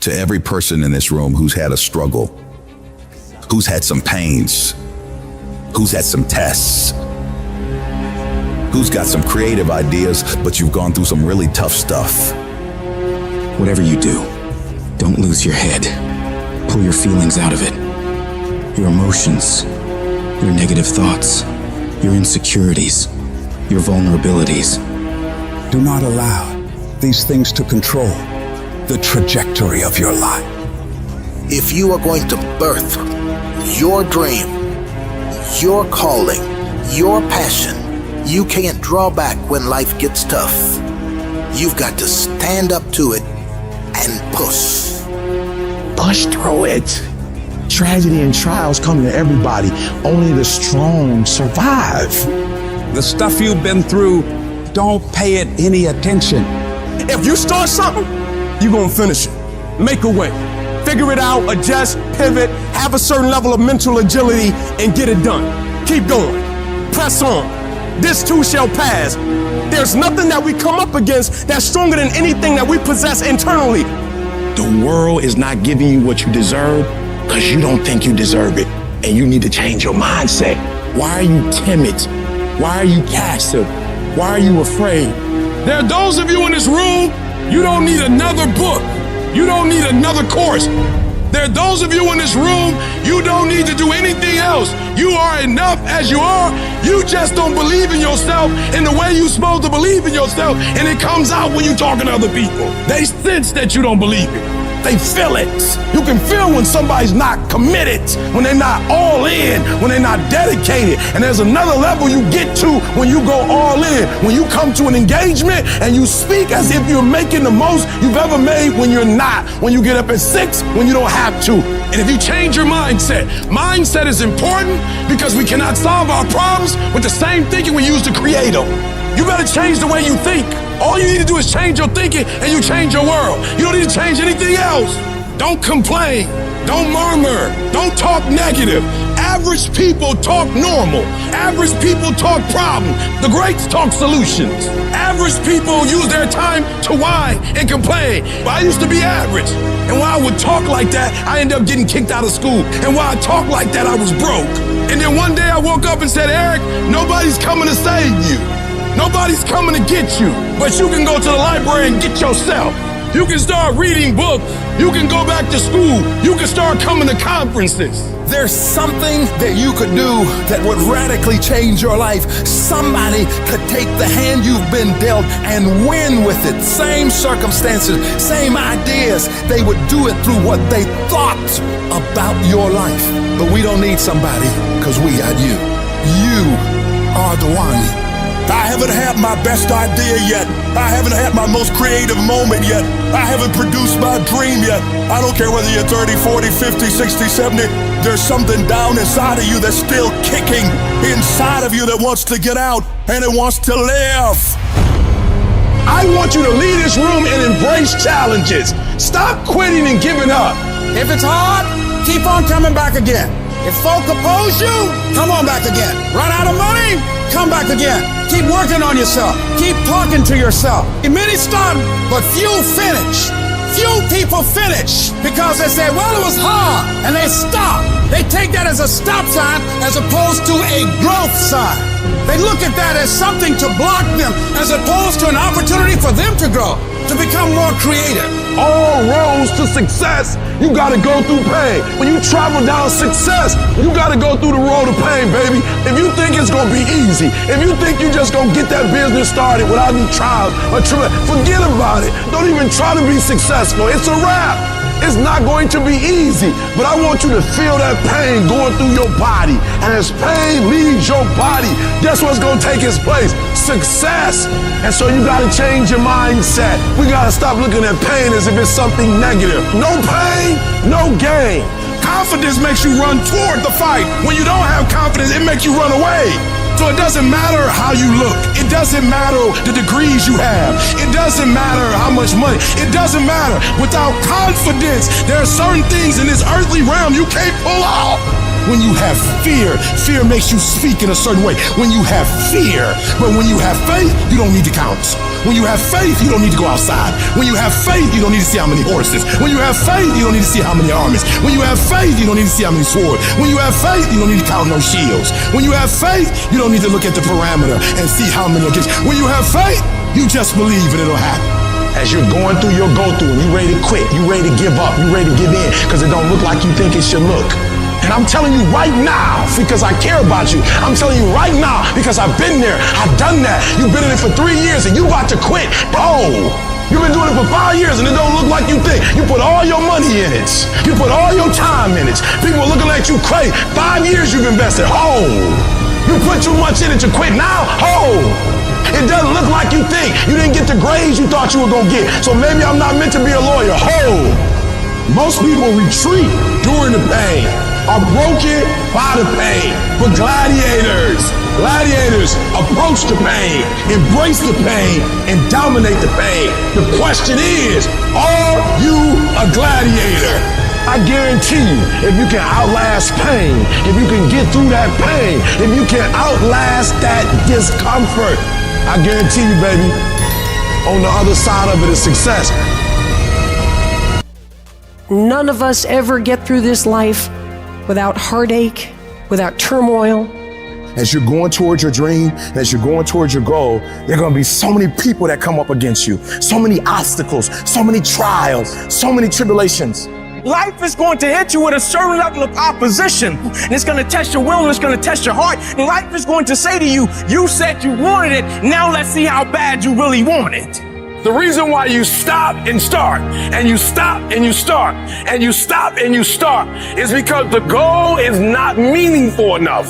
To every person in this room who's had a struggle, who's had some pains, who's had some tests, who's got some creative ideas, but you've gone through some really tough stuff. Whatever you do, don't lose your head. Pull your feelings out of it. Your emotions, your negative thoughts, your insecurities, your vulnerabilities. Do not allow these things to control the trajectory of your life. If you are going to birth your dream, your calling, your passion, you can't draw back when life gets tough. You've got to stand up to it and push. Push through it. Tragedy and trials come to everybody. Only the strong survive. The stuff you've been through, don't pay it any attention. If you start something, you're gonna finish it. Make a way. Figure it out, adjust, pivot, have a certain level of mental agility, and get it done. Keep going. Press on. This too shall pass. There's nothing that we come up against that's stronger than anything that we possess internally. The world is not giving you what you deserve because you don't think you deserve it. And you need to change your mindset. Why are you timid? Why are you passive? Why are you afraid? There are those of you in this room, you don't need another book. You don't need another course. There are those of you in this room, you don't need to do anything else. You are enough as you are. You just don't believe in yourself in the way you're supposed to believe in yourself, and it comes out when you're talking to other people. They sense that you don't believe it. They feel it. You can feel when somebody's not committed, when they're not all in, when they're not dedicated. And there's another level you get to when you go all in. When you come to an engagement and you speak as if you're making the most you've ever made when you're not. When you get up at 6, when you don't have to. And if you change your mindset, mindset is important because we cannot solve our problems with the same thinking we use to create them. You better change the way you think. All you need to do is change your thinking and you change your world. You don't need to change anything else. Don't complain. Don't murmur. Don't talk negative. Average people talk normal. Average people talk problem. The greats talk solutions. Average people use their time to whine and complain. But I used to be average. And when I would talk like that, I ended up getting kicked out of school. And while I talked like that, I was broke. And then one day I woke up and said, Eric, nobody's coming to save you. Nobody's coming to get you, but you can go to the library and get yourself. You can start reading books. You can go back to school. You can start coming to conferences. There's something that you could do that would radically change your life. Somebody could take the hand you've been dealt and win with it. Same circumstances, same ideas. They would do it through what they thought about your life. But we don't need somebody because we got you. You are the one. I haven't had my best idea yet. I haven't had my most creative moment yet. I haven't produced my dream yet. I don't care whether you're 30, 40, 50, 60, 70. There's something down inside of you that's still kicking inside of you that wants to get out and it wants to live. I want you to leave this room and embrace challenges. Stop quitting and giving up. If it's hard, keep on coming back again. If folk oppose you, come on back again. Run out of money? Come back again. Keep working on yourself. Keep talking to yourself. Many start, but few finish. Few people finish because they say, well, it was hard, and they stop. They take that as a stop sign as opposed to a growth sign. They look at that as something to block them as opposed to an opportunity for them to grow, to become more creative. All roads to success, you gotta go through pain. When you travel down success, you gotta go through the road of pain, baby. If you think it's gonna be easy, if you think you just gonna get that business started without any trials or forget about it. Don't even try to be successful. It's a wrap. It's not going to be easy, but I want you to feel that pain going through your body. And as pain leaves your body, guess what's going to take its place? Success. And so you got to change your mindset. We got to stop looking at pain as if it's something negative. No pain, no gain. Confidence makes you run toward the fight. When you don't have confidence, it makes you run away. So it doesn't matter how you look. It doesn't matter the degrees you have. It doesn't matter how much money. It doesn't matter. Without confidence, there are certain things in this earthly realm you can't pull off. When you have fear, fear makes you speak in a certain way. When you have fear, but when you have faith, you don't need to count. When you have faith, you don't need to go outside. When you have faith, you don't need to see how many horses. When you have faith, you don't need to see how many armies. When you have faith, you don't need to see how many swords. When you have faith, you don't need to count no shields. When you have faith, you don't need to look at the parameter and see how many against. When you have faith, you just believe and it'll happen. As you're going through your go-through, you ready to quit, you ready to give up, you ready to give in, because it don't look like you think it should look. And I'm telling you right now, because I care about you. I'm telling you right now, because I've been there. I've done that. You've been in it for 3 years and you about to quit. Oh, you've been doing it for 5 years and it don't look like you think. You put all your money in it. You put all your time in it. People are looking at you crazy. 5 years you've invested. Oh, you put too much in it to quit now. Oh, it doesn't look like you think. You didn't get the grades you thought you were going to get. So maybe I'm not meant to be a lawyer. Oh, most people retreat during the pain. Are broken by the pain. But gladiators approach the pain, embrace the pain, and dominate the pain. The question is, are you a gladiator? I guarantee you, if you can outlast pain, if you can get through that pain, if you can outlast that discomfort, I guarantee you, baby, on the other side of it is success. None of us ever get through this life without heartache, without turmoil. As you're going towards your dream, as you're going towards your goal, there are going to be so many people that come up against you, so many obstacles, so many trials, so many tribulations. Life is going to hit you with a certain level of opposition, and it's going to test your will and it's going to test your heart. And life is going to say to you, you said you wanted it, now let's see how bad you really want it. The reason why you stop and start, and you stop and you start, and you stop and you start, is because the goal is not meaningful enough.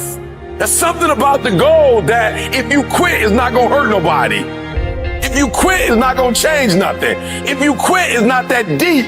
There's something about the goal that if you quit, it's not gonna hurt nobody. If you quit, it's not gonna change nothing. If you quit, it's not that deep.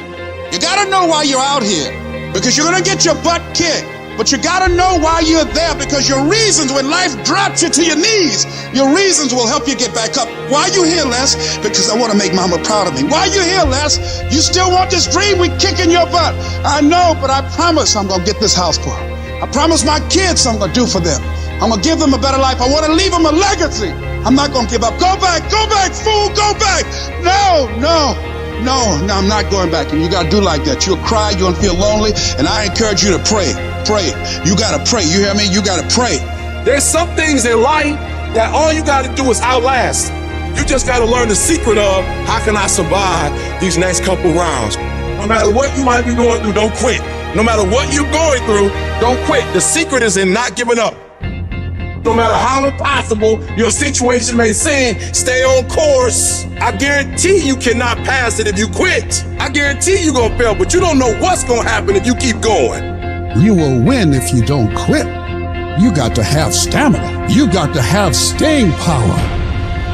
You gotta know why you're out here, because you're gonna get your butt kicked. But you gotta know why you're there, because your reasons, when life drops you to your knees, your reasons will help you get back up. Why you here, Les? Because I want to make mama proud of me. Why you here, Les? You still want this dream? We kicking your butt. I know, but I promise I'm gonna get this house for her. I promise my kids I'm gonna do for them. I'm gonna give them a better life. I want to leave them a legacy. I'm not gonna give up. Go back, fool, go back. No, I'm not going back. And you gotta do like that. You'll cry, you'll feel lonely, and I encourage you to pray. Pray. You gotta pray. You hear me? You gotta pray. There's some things in life that all you gotta do is outlast. You just gotta learn the secret of how can I survive these next couple rounds. No matter what you might be going through, don't quit. No matter what you're going through, don't quit. The secret is in not giving up. No matter how impossible your situation may seem, stay on course. I guarantee you cannot pass it if you quit. I guarantee you're gonna fail, but you don't know what's gonna happen if you keep going. You will win if you don't quit. You got to have stamina. You got to have staying power.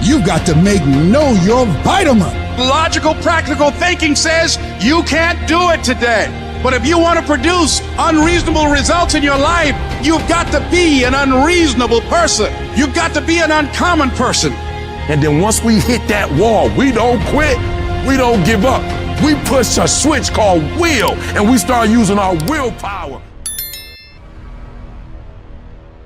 You got to know your vitamin. Logical, practical thinking says you can't do it today. But if you want to produce unreasonable results in your life, you've got to be an unreasonable person. You've got to be an uncommon person. And then once we hit that wall, we don't quit, we don't give up. We push a switch called will, and we start using our willpower.